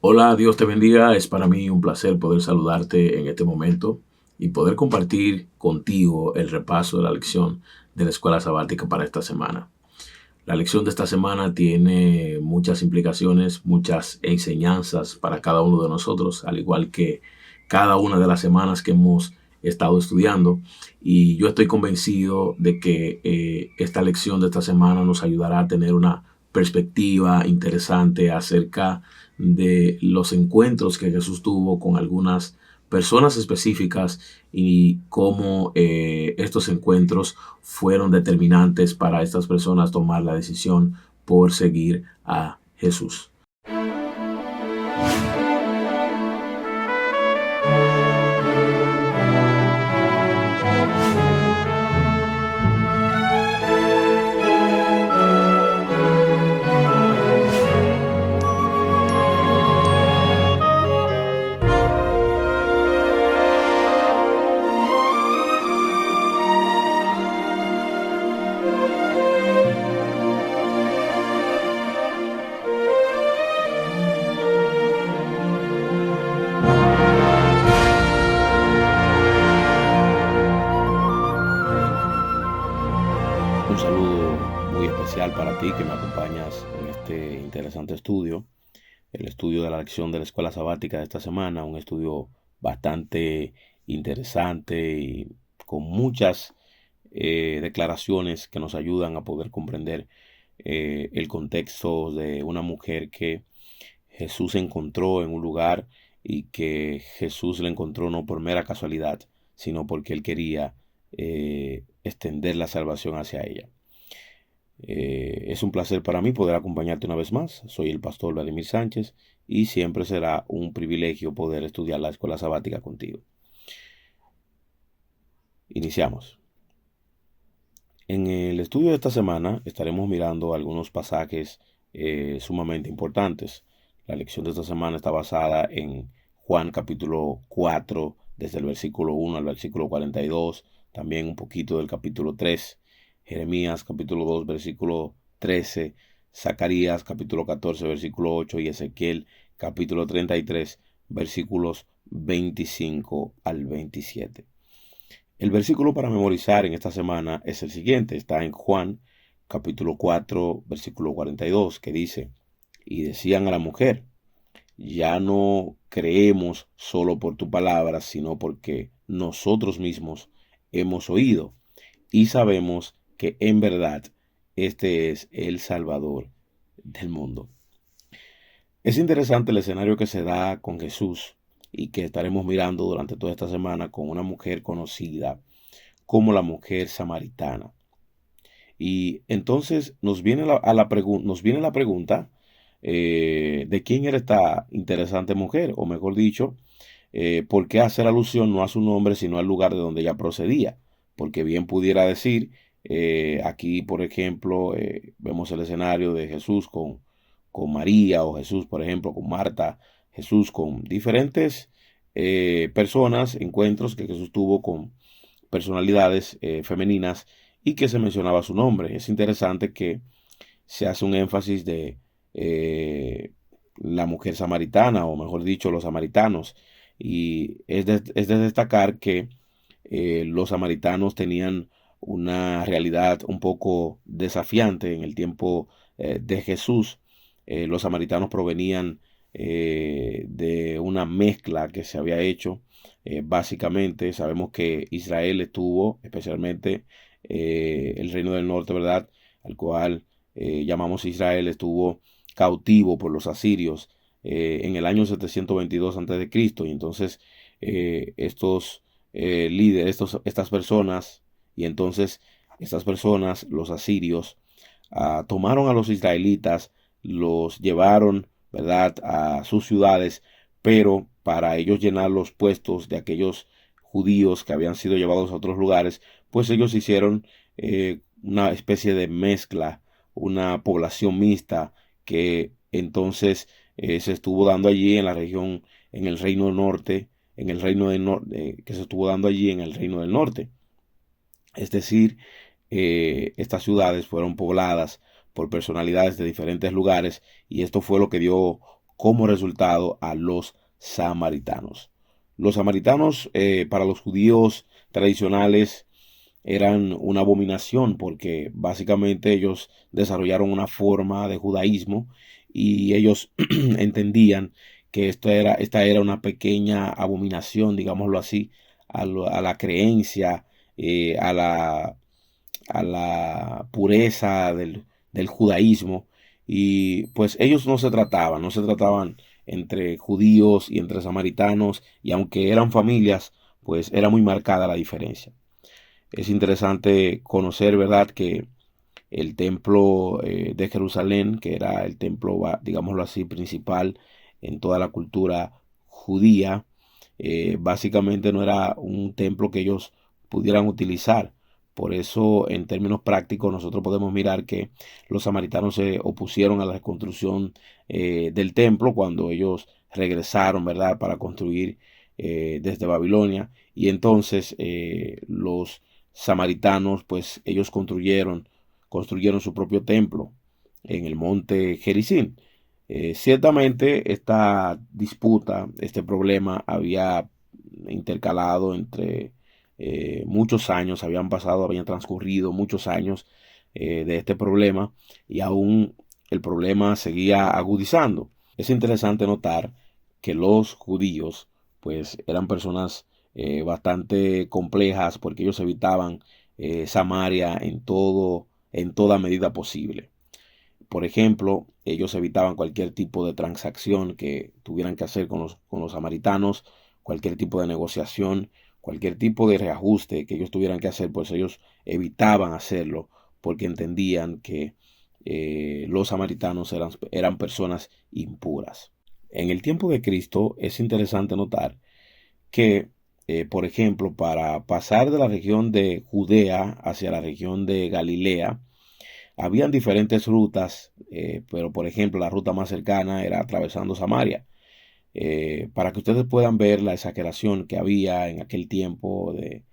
Hola, Dios te bendiga. Es para mí un placer poder saludarte en este momento y poder compartir contigo el repaso de la lección de la escuela sabática para esta semana. La lección de esta semana tiene muchas implicaciones, muchas enseñanzas para cada uno de nosotros, al igual que cada una de las semanas que hemos estado estudiando. Y yo estoy convencido de que esta lección de esta semana nos ayudará a tener una perspectiva interesante acerca de los encuentros que Jesús tuvo con algunas personas específicas y cómo estos encuentros fueron determinantes para estas personas tomar la decisión por seguir a Jesús. Un saludo muy especial para ti que me acompañas en este interesante estudio, el estudio de la lección de la escuela sabática de esta semana, un estudio bastante interesante y con muchas declaraciones que nos ayudan a poder comprender el contexto de una mujer que Jesús encontró en un lugar y que Jesús la encontró no por mera casualidad, sino porque él quería extender la salvación hacia ella. Es un placer para mí poder acompañarte una vez más. Soy el pastor Vladimir Sánchez y siempre será un privilegio poder estudiar la escuela sabática contigo. Iniciamos. En el estudio de esta semana estaremos mirando algunos pasajes sumamente importantes. La lección de esta semana está basada en Juan capítulo 4, desde el versículo 1 al versículo 42, también un poquito del capítulo 3, Jeremías capítulo 2, versículo 13, Zacarías capítulo 14, versículo 8 y Ezequiel capítulo 33, versículos 25 al 27. El versículo para memorizar en esta semana es el siguiente, está en Juan capítulo 4, versículo 42, que dice, y decían a la mujer, ya no creemos solo por tu palabra, sino porque nosotros mismos hemos oído y sabemos que en verdad este es el Salvador del mundo. Es interesante el escenario que se da con Jesús y que estaremos mirando durante toda esta semana con una mujer conocida como la mujer samaritana. Y entonces nos viene la pregunta de quién era esta interesante mujer, o mejor dicho, por qué hacer alusión no a su nombre, sino al lugar de donde ella procedía. Porque bien pudiera decir, aquí por ejemplo, vemos el escenario de Jesús con María, o Jesús, por ejemplo, con Marta, Jesús con diferentes personas, encuentros que Jesús tuvo con personalidades femeninas y que se mencionaba su nombre. Es interesante que se hace un énfasis de la mujer samaritana, o mejor dicho, los samaritanos. Y es de destacar que los samaritanos tenían una realidad un poco desafiante en el tiempo de Jesús. Los samaritanos provenían de una mezcla que se había hecho. Básicamente, sabemos que Israel estuvo, especialmente el reino del norte, ¿verdad? Al cual llamamos Israel, estuvo cautivo por los asirios en el año 722 a.C. Y entonces estos líderes, estas personas, y entonces estas personas, los asirios, tomaron a los israelitas, los llevaron, ¿verdad?, a sus ciudades, pero para ellos llenar los puestos de aquellos judíos que habían sido llevados a otros lugares, pues ellos hicieron una especie de mezcla, una población mixta que entonces se estuvo dando allí en la región, en el reino norte, en el reino del norte, que se estuvo dando allí en el reino del norte. Es decir, estas ciudades fueron pobladas por personalidades de diferentes lugares y esto fue lo que dio como resultado a los samaritanos. Los samaritanos, para los judíos tradicionales, eran una abominación porque básicamente ellos desarrollaron una forma de judaísmo y ellos entendían que esta era una pequeña abominación, digámoslo así, a la creencia, eh, a la, a la pureza del judaísmo. Y pues ellos no se trataban entre judíos y entre samaritanos, y aunque eran familias, pues era muy marcada la diferencia. Es interesante conocer, ¿verdad?, que el templo de Jerusalén, que era el templo, digámoslo así, principal en toda la cultura judía, básicamente no era un templo que ellos pudieran utilizar. Por eso, en términos prácticos, nosotros podemos mirar que los samaritanos se opusieron a la reconstrucción del templo cuando ellos regresaron, ¿verdad?, para construir desde Babilonia. Y entonces los samaritanos, pues ellos construyeron su propio templo en el monte Gerizim. Ciertamente esta disputa, este problema había intercalado entre muchos años, habían transcurrido muchos años de este problema y aún el problema seguía agudizando. Es interesante notar que los judíos pues eran personas bastante complejas porque ellos evitaban Samaria en toda medida posible. Por ejemplo, ellos evitaban cualquier tipo de transacción que tuvieran que hacer con los samaritanos, cualquier tipo de negociación, cualquier tipo de reajuste que ellos tuvieran que hacer, pues ellos evitaban hacerlo porque entendían que los samaritanos eran personas impuras. En el tiempo de Cristo es interesante notar que, por ejemplo, para pasar de la región de Judea hacia la región de Galilea, habían diferentes rutas, pero por ejemplo la ruta más cercana era atravesando Samaria. Para que ustedes puedan ver la exageración que había en aquel tiempo de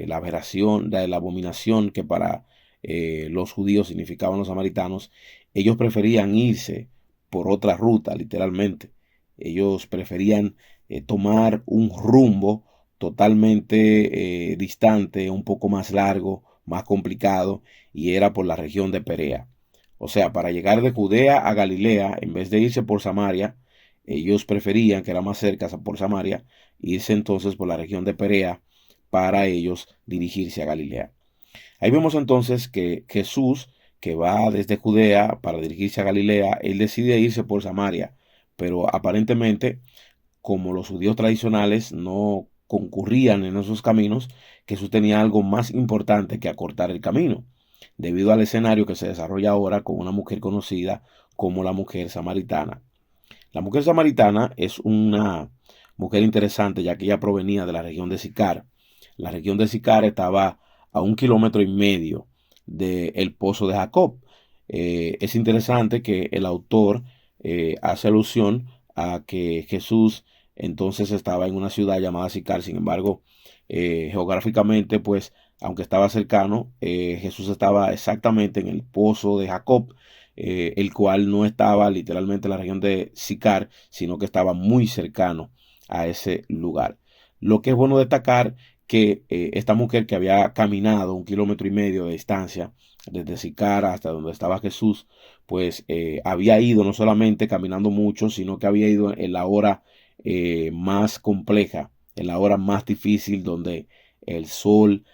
la aberración, de la abominación que para los judíos significaban los samaritanos, ellos preferían irse por otra ruta, literalmente. Ellos preferían tomar un rumbo totalmente distante, un poco más largo, más complicado, y era por la región de Perea. O sea, para llegar de Judea a Galilea, en vez de irse por Samaria, ellos preferían, que era más cerca por Samaria, irse entonces por la región de Perea para ellos dirigirse a Galilea. Ahí vemos entonces que Jesús, que va desde Judea para dirigirse a Galilea, él decide irse por Samaria, pero aparentemente, como los judíos tradicionales no concurrían en esos caminos, Jesús tenía algo más importante que acortar el camino, debido al escenario que se desarrolla ahora con una mujer conocida como la mujer samaritana. La mujer samaritana es una mujer interesante, ya que ella provenía de la región de Sicar. La región de Sicar estaba a 1,5 kilómetros del pozo de Jacob. Es interesante que el autor hace alusión a que Jesús entonces estaba en una ciudad llamada Sicar. Sin embargo, geográficamente, pues, aunque estaba cercano, Jesús estaba exactamente en el pozo de Jacob, el cual no estaba literalmente en la región de Sicar, sino que estaba muy cercano a ese lugar. Lo que es bueno destacar que esta mujer, que había caminado 1,5 kilómetros de distancia desde Sicar hasta donde estaba Jesús, pues había ido no solamente caminando mucho, sino que había ido en la hora más compleja, en la hora más difícil, donde el sol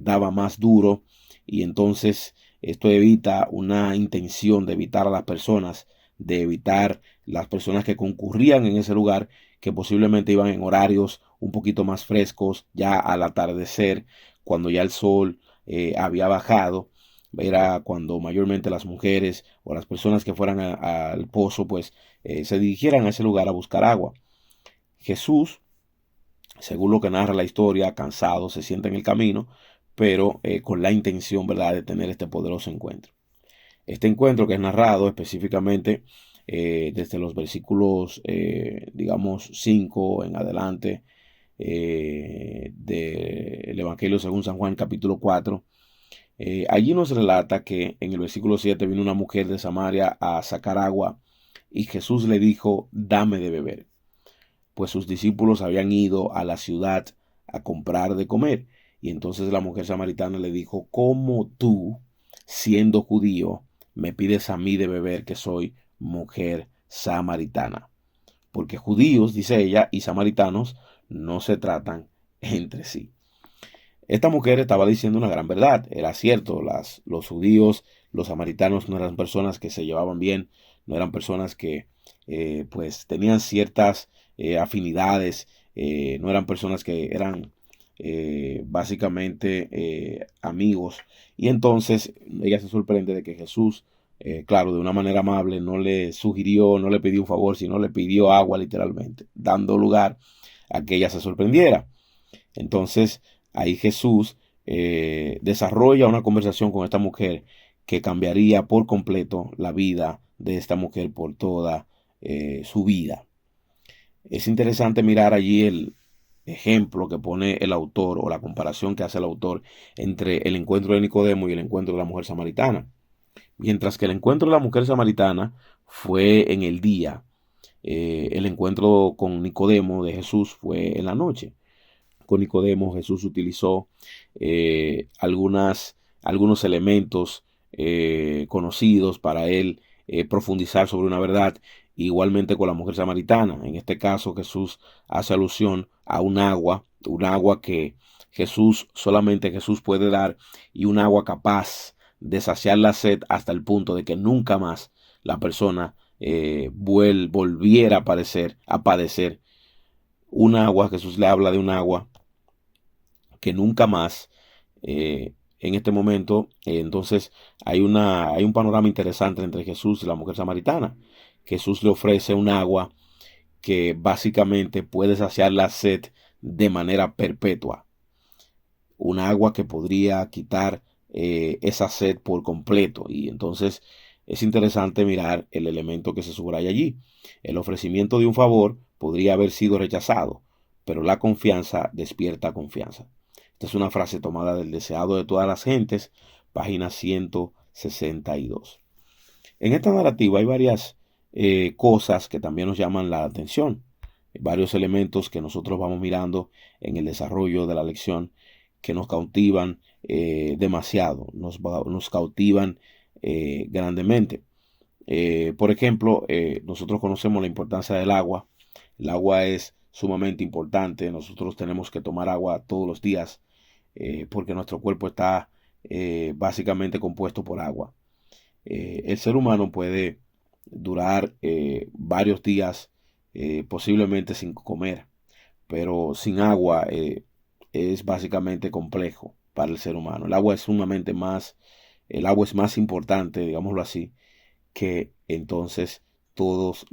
daba más duro, y entonces esto evita una intención de evitar a las personas, de evitar las personas que concurrían en ese lugar, que posiblemente iban en horarios un poquito más frescos, ya al atardecer, cuando ya el sol había bajado. Era cuando mayormente las mujeres o las personas que fueran al pozo, pues se dirigieran a ese lugar a buscar agua. Jesús, según lo que narra la historia, cansado, se sienta en el camino, pero con la intención, ¿verdad?, de tener este poderoso encuentro. Este encuentro, que es narrado específicamente desde los versículos, digamos, 5 en adelante del Evangelio según San Juan, capítulo 4. Allí nos relata que en el versículo 7 vino una mujer de Samaria a sacar agua y Jesús le dijo, dame de beber, pues sus discípulos habían ido a la ciudad a comprar de comer. Y entonces la mujer samaritana le dijo, ¿cómo tú, siendo judío, me pides a mí de beber, que soy mujer samaritana? Porque judíos, dice ella, y samaritanos no se tratan entre sí. Esta mujer estaba diciendo una gran verdad. Era cierto, los judíos, los samaritanos no eran personas que se llevaban bien, no eran personas que pues tenían ciertas afinidades, no eran personas que eran básicamente amigos. Y entonces ella se sorprende de que Jesús, claro, de una manera amable, no le sugirió, no le pidió un favor, sino le pidió agua literalmente, dando lugar a que ella se sorprendiera. Entonces, ahí Jesús desarrolla una conversación con esta mujer que cambiaría por completo la vida de esta mujer por toda su vida. Es interesante mirar allí el ejemplo que pone el autor o la comparación que hace el autor entre el encuentro de Nicodemo y el encuentro de la mujer samaritana. Mientras que el encuentro de la mujer samaritana fue en el día, el encuentro con Nicodemo de Jesús fue en la noche. Con Nicodemo Jesús utilizó algunos elementos conocidos para él profundizar sobre una verdad. Igualmente con la mujer samaritana. En este caso Jesús hace alusión a un agua que solamente Jesús puede dar, y un agua capaz de saciar la sed hasta el punto de que nunca más la persona volviera a padecer. Un agua, Jesús le habla de un agua que nunca más, en este momento, entonces hay un panorama interesante entre Jesús y la mujer samaritana. Jesús le ofrece un agua que básicamente puede saciar la sed de manera perpetua. Un agua que podría quitar esa sed por completo. Y entonces es interesante mirar el elemento que se subraya allí. El ofrecimiento de un favor podría haber sido rechazado, pero la confianza despierta confianza. Esta es una frase tomada del Deseado de todas las gentes, página 162. En esta narrativa hay varias cosas que también nos llaman la atención, varios elementos que nosotros vamos mirando en el desarrollo de la lección que nos cautivan demasiado, nos cautivan grandemente. Por ejemplo, nosotros conocemos la importancia del agua. El agua es sumamente importante. Nosotros tenemos que tomar agua todos los días porque nuestro cuerpo está básicamente compuesto por agua. El ser humano puede durar varios días posiblemente sin comer, pero sin agua es básicamente complejo para el ser humano. El agua es más importante, digámoslo así, que entonces todas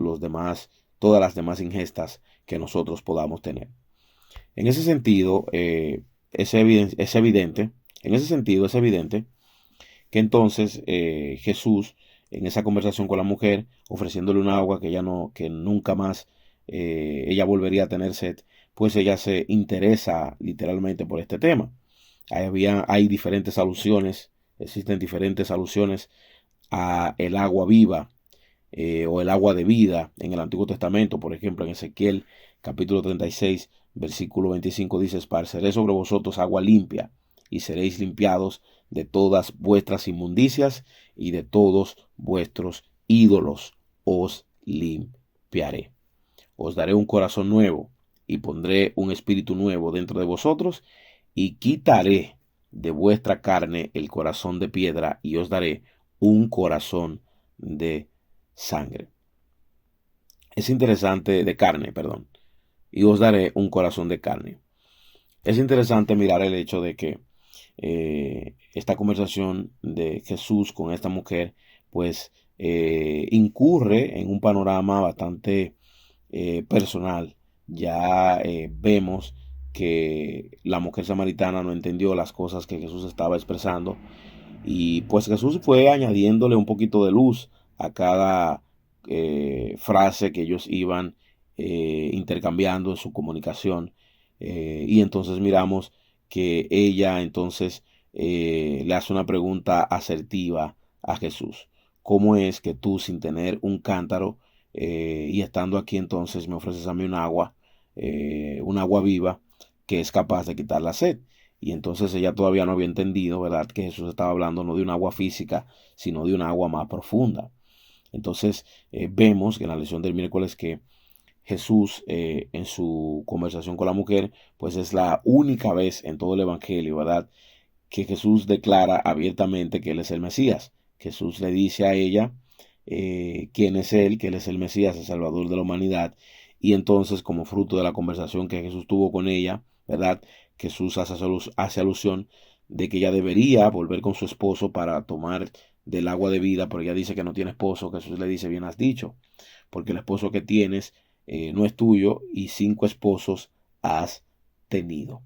las demás ingestas que nosotros podamos tener. En ese sentido, es evidente que entonces Jesús, en esa conversación con la mujer, ofreciéndole un agua que nunca más ella volvería a tener sed, pues ella se interesa literalmente por este tema. Hay diferentes alusiones, existen diferentes alusiones a el agua viva o el agua de vida en el Antiguo Testamento. Por ejemplo, en Ezequiel capítulo 36, versículo 25 dice: esparceré sobre vosotros agua limpia, y seréis limpiados de todas vuestras inmundicias y de todos vuestros ídolos os limpiaré. Os daré un corazón nuevo y pondré un espíritu nuevo dentro de vosotros, y quitaré de vuestra carne el corazón de piedra, y os daré un corazón de sangre. Es interesante, de carne, perdón. Y os daré un corazón de carne. Es interesante mirar el hecho de que esta conversación de Jesús con esta mujer, pues incurre en un panorama bastante personal. Ya vemos que la mujer samaritana no entendió las cosas que Jesús estaba expresando, y pues Jesús fue añadiéndole un poquito de luz a cada frase que ellos iban intercambiando en su comunicación. Y entonces miramos que ella entonces le hace una pregunta asertiva a Jesús: ¿cómo es que tú, sin tener un cántaro, y estando aquí entonces me ofreces a mí un agua viva que es capaz de quitar la sed. Y entonces ella todavía no había entendido, ¿verdad?, que Jesús estaba hablando no de un agua física, sino de un agua más profunda. Entonces vemos que en la lección del miércoles que Jesús en su conversación con la mujer, pues es la única vez en todo el Evangelio, ¿verdad?, que Jesús declara abiertamente que Él es el Mesías. Jesús le dice a ella quién es Él, que Él es el Mesías, el Salvador de la humanidad. Y entonces, como fruto de la conversación que Jesús tuvo con ella, ¿verdad?, Jesús hace alusión de que ella debería volver con su esposo para tomar del agua de vida, pero ella dice que no tiene esposo. Jesús le dice, bien has dicho, porque el esposo que tienes no es tuyo y 5 esposos has tenido.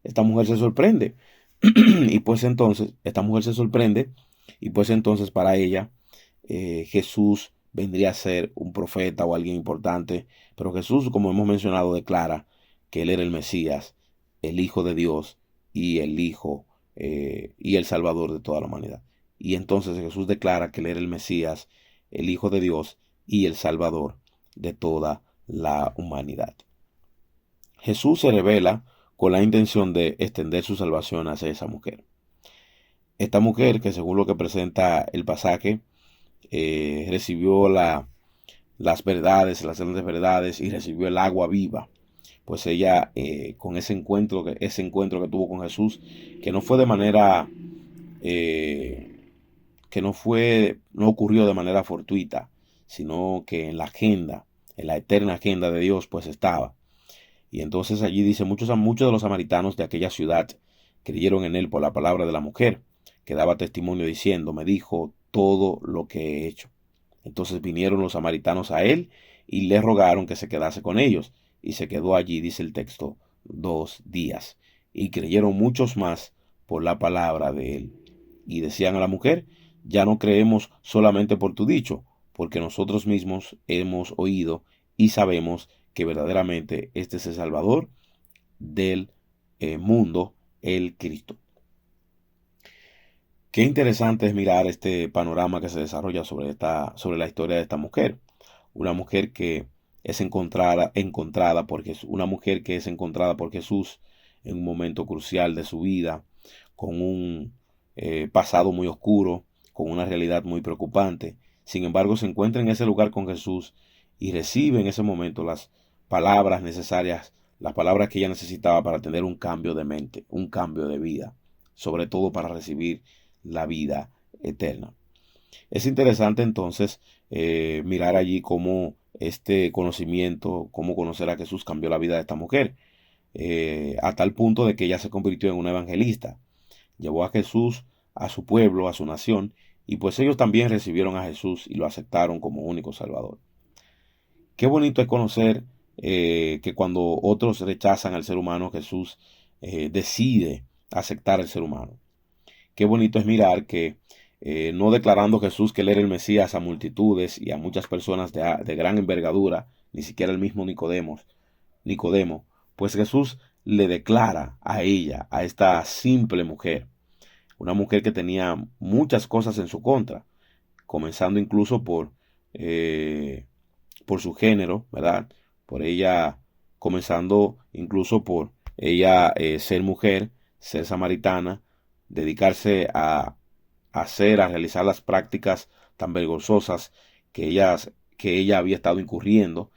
Esta mujer se sorprende y pues entonces, esta mujer se sorprende y pues entonces para ella Jesús vendría a ser un profeta o alguien importante, pero Jesús, como hemos mencionado, declara que Él era el Mesías, el Hijo de Dios y el Hijo y el Salvador de toda la humanidad. Y entonces Jesús declara que Él era el Mesías, el Hijo de Dios y el Salvador de toda la humanidad. Jesús se revela con la intención de extender su salvación hacia esa mujer. Esta mujer, que según lo que presenta el pasaje, recibió las verdades, las grandes verdades, y recibió el agua viva. Pues ella, con ese encuentro que tuvo con Jesús, que no fue de manera, no ocurrió de manera fortuita, sino que en la agenda, en la eterna agenda de Dios, pues estaba. Y entonces allí dice, muchos de los samaritanos de aquella ciudad creyeron en él por la palabra de la mujer, que daba testimonio diciendo, me dijo todo lo que he hecho. Entonces vinieron los samaritanos a él y le rogaron que se quedase con ellos. Y se quedó allí, dice el texto, 2 días. Y creyeron muchos más por la palabra de él. Y decían a la mujer, ya no creemos solamente por tu dicho, porque nosotros mismos hemos oído y sabemos que verdaderamente este es el Salvador del mundo, el Cristo. Qué interesante es mirar este panorama que se desarrolla sobre la historia de esta mujer. Una mujer que es encontrada una mujer que es encontrada por Jesús en un momento crucial de su vida, con un pasado muy oscuro, con una realidad muy preocupante. Sin embargo, se encuentra en ese lugar con Jesús y recibe en ese momento las palabras necesarias, las palabras que ella necesitaba para tener un cambio de mente, un cambio de vida, sobre todo para recibir la vida eterna. Es interesante entonces mirar allí cómo este conocimiento, cómo conocer a Jesús cambió la vida de esta mujer, a tal punto de que ella se convirtió en una evangelista. Llevó a Jesús a su pueblo, a su nación, y pues ellos también recibieron a Jesús y lo aceptaron como único Salvador. Qué bonito es conocer que cuando otros rechazan al ser humano, Jesús decide aceptar al ser humano. Qué bonito es mirar que no declarando Jesús que Él era el Mesías a multitudes y a muchas personas de gran envergadura, ni siquiera el mismo Nicodemo, pues Jesús le declara a ella, a esta simple mujer, una mujer que tenía muchas cosas en su contra, comenzando incluso por su género, ¿verdad? Por ella, comenzando incluso por ella ser mujer, ser samaritana, dedicarse a realizar las prácticas tan vergonzosas que ella había estado incurriendo,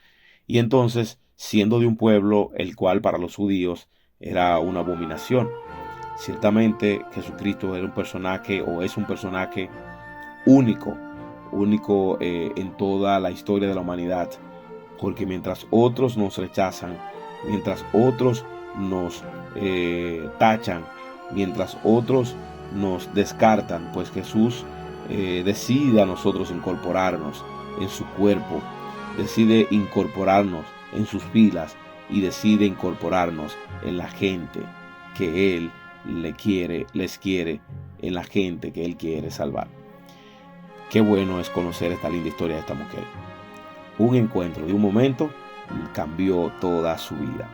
y entonces siendo de un pueblo el cual para los judíos era una abominación. Ciertamente Jesucristo era un personaje o es un personaje único en toda la historia de la humanidad, porque mientras otros nos rechazan, mientras otros nos tachan, mientras otros nos descartan, pues Jesús decide a nosotros incorporarnos en su cuerpo, decide incorporarnos en sus filas y decide incorporarnos en la gente que Él les quiere, en la gente que Él quiere salvar. Qué bueno es conocer esta linda historia de esta mujer. Un encuentro de un momento cambió toda su vida.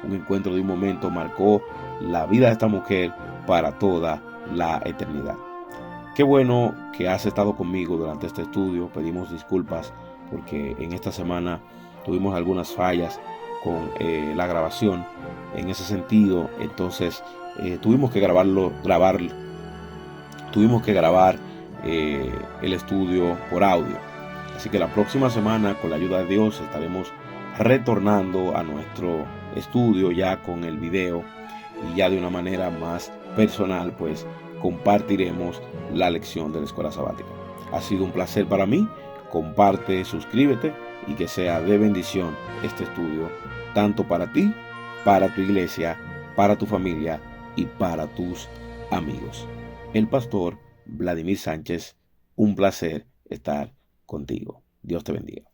Un encuentro de un momento marcó la vida de esta mujer para toda la eternidad. Qué bueno que has estado conmigo durante este estudio. Pedimos disculpas porque en esta semana tuvimos algunas fallas con la grabación. En ese sentido, entonces tuvimos que grabar el estudio por audio. Así que la próxima semana, con la ayuda de Dios, estaremos retornando a nuestro estudio ya con el video, y ya de una manera más personal, pues compartiremos la lección de la escuela sabática. Ha sido un placer para mí. Comparte, suscríbete, y que sea de bendición este estudio, tanto para ti, para tu iglesia, para tu familia y para tus amigos. El pastor Vladimir Sánchez, un placer estar contigo. Dios te bendiga.